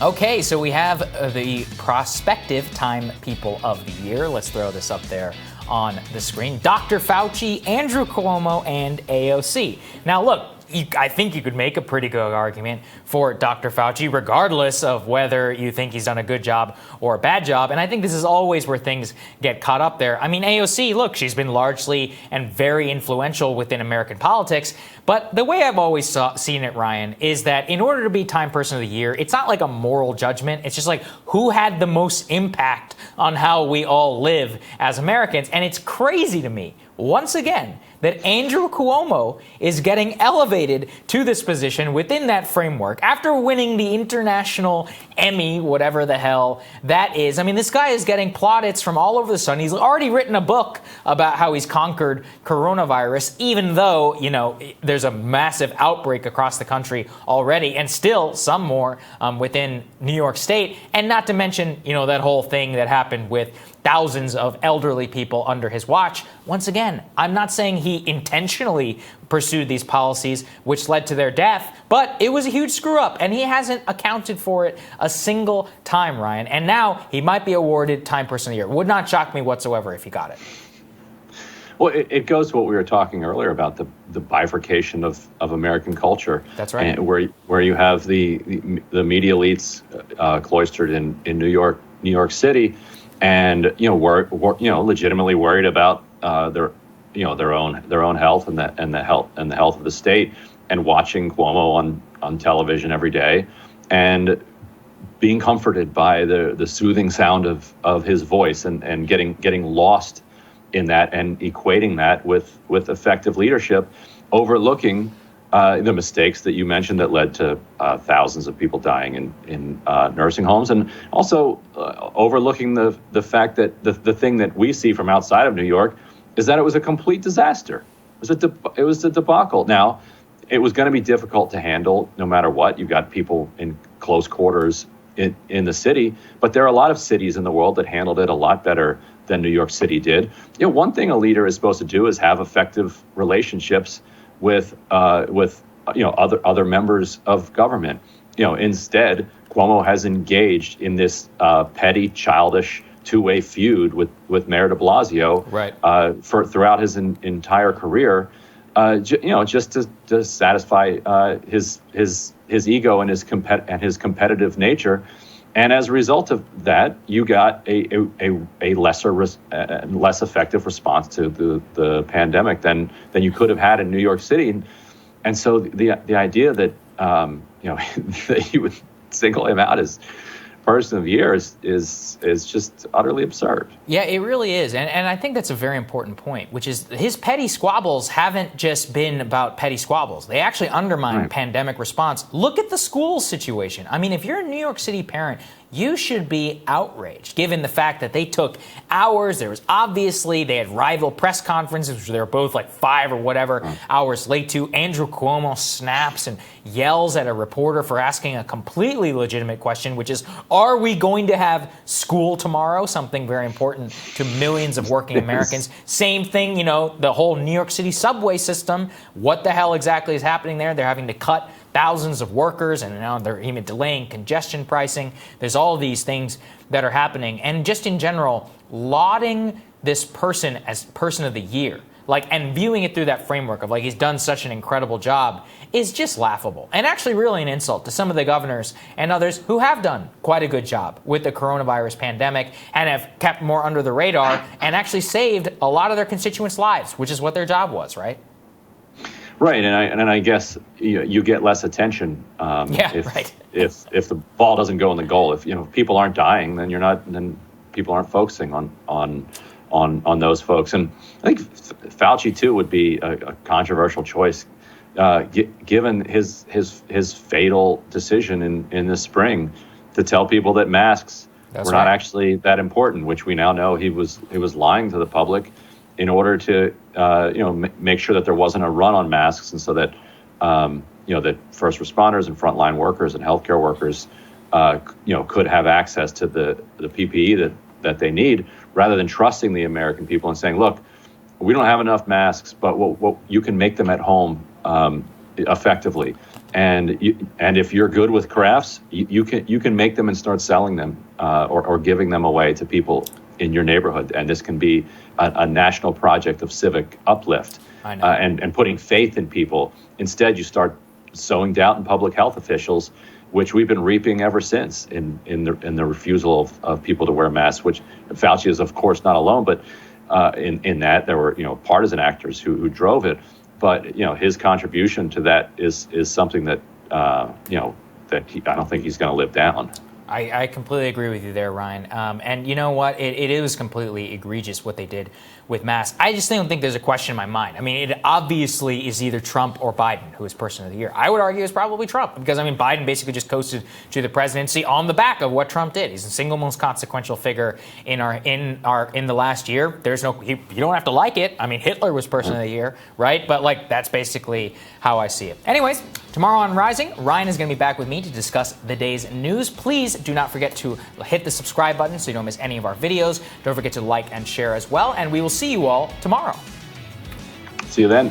Okay, so we have the prospective Time People of the Year. Let's throw this up there on the screen. Dr. Fauci, Andrew Cuomo, and AOC. Now, look, I think you could make a pretty good argument for Dr. Fauci, regardless of whether you think he's done a good job or a bad job. And I think this is always where things get caught up there. I mean, AOC, look, she's been largely and very influential within American politics. But the way I've always seen it, Ryan, is that in order to be Time Person of the Year, it's not like a moral judgment. It's just like who had the most impact on how we all live as Americans. And it's crazy to me, once again, that Andrew Cuomo is getting elevated to this position within that framework after winning the international Emmy, whatever the hell that is. I mean, this guy is getting plaudits from all over the sun. He's already written a book about how he's conquered coronavirus, even though, you know, there's a massive outbreak across the country already, and still some more within New York State. And not to mention, you know, that whole thing that happened with thousands of elderly people under his watch. Once again, I'm not saying he intentionally pursued these policies which led to their death, but it was a huge screw up, and he hasn't accounted for it a single time, Ryan. And now he might be awarded Time Person of the Year. Would not shock me whatsoever if he got it. Well, it goes to what we were talking earlier about the bifurcation of American culture. That's right. And where you have the media elites cloistered in New York City, and we're legitimately worried about their own health and the health of the state, and watching Cuomo on television every day, and being comforted by the soothing sound of his voice, and getting lost in that, and equating that with effective leadership, overlooking the mistakes that you mentioned that led to thousands of people dying in nursing homes, and also overlooking the fact that the thing that we see from outside of New York is that it was a complete disaster. It was a debacle. Now, it was going to be difficult to handle no matter what. You've got people in close quarters in the city, but there are a lot of cities in the world that handled it a lot better than New York City did. One thing a leader is supposed to do is have effective relationships with other members of government. Instead, Cuomo has engaged in this petty, childish two-way feud with Mayor de Blasio, right, throughout his entire career, just to satisfy his ego and his competitive nature. And as a result of that, you got a less effective response to the pandemic than you could have had in New York City. And so the idea that that you would single him out as Person of the Year is just utterly absurd. Yeah, it really is. And I think that's a very important point, which is his petty squabbles haven't just been about petty squabbles. They actually undermine pandemic response. Look at the school situation. I mean, if you're a New York City parent, you should be outraged, given the fact that they took hours. There was obviously, they had rival press conferences, which they were both like 5 or whatever hours late to. Andrew Cuomo snaps and yells at a reporter for asking a completely legitimate question, which is, are we going to have school tomorrow? Something very important to millions of working Americans. Same thing, the whole New York City subway system. What the hell exactly is happening there? They're having to cut thousands of workers, and now they're even delaying congestion pricing. There's all these things that are happening. And just in general, lauding this person as Person of the Year, and viewing it through that framework of he's done such an incredible job, is just laughable. And actually really an insult to some of the governors and others who have done quite a good job with the coronavirus pandemic and have kept more under the radar and actually saved a lot of their constituents' lives, which is what their job was, right? Right, and I guess you get less attention if the ball doesn't go in the goal. If people aren't dying, then people aren't focusing on those folks. And I think Fauci too would be a controversial choice, given his fatal decision in the spring to tell people that masks were not actually that important, which we now know he was lying to the public in order to make sure that there wasn't a run on masks, and so that that first responders and frontline workers and healthcare workers could have access to the PPE that they need, rather than trusting the American people and saying, look, we don't have enough masks, but you can make them at home effectively. And if you're good with crafts, you can make them and start selling them or giving them away to people in your neighborhood. And this can be a national project of civic uplift and putting faith in people. Instead, you start sowing doubt in public health officials, which we've been reaping ever since in the refusal of people to wear masks, which Fauci is, of course, not alone. But in that, there were partisan actors who drove it. But his contribution to that is something that I don't think he's going to live down. I completely agree with you there, Ryan. And you know what? It is completely egregious what they did with masks. I just don't think there's a question in my mind. I mean, it obviously is either Trump or Biden who is Person of the Year. I would argue it's probably Trump because, Biden basically just coasted to the presidency on the back of what Trump did. He's the single most consequential figure in the last year. You don't have to like it. Hitler was Person of the Year, right? But that's basically how I see it. Anyways, tomorrow on Rising, Ryan is going to be back with me to discuss the day's news. Please do not forget to hit the subscribe button so you don't miss any of our videos. Don't forget to like and share as well. And we will see you all tomorrow. See you then.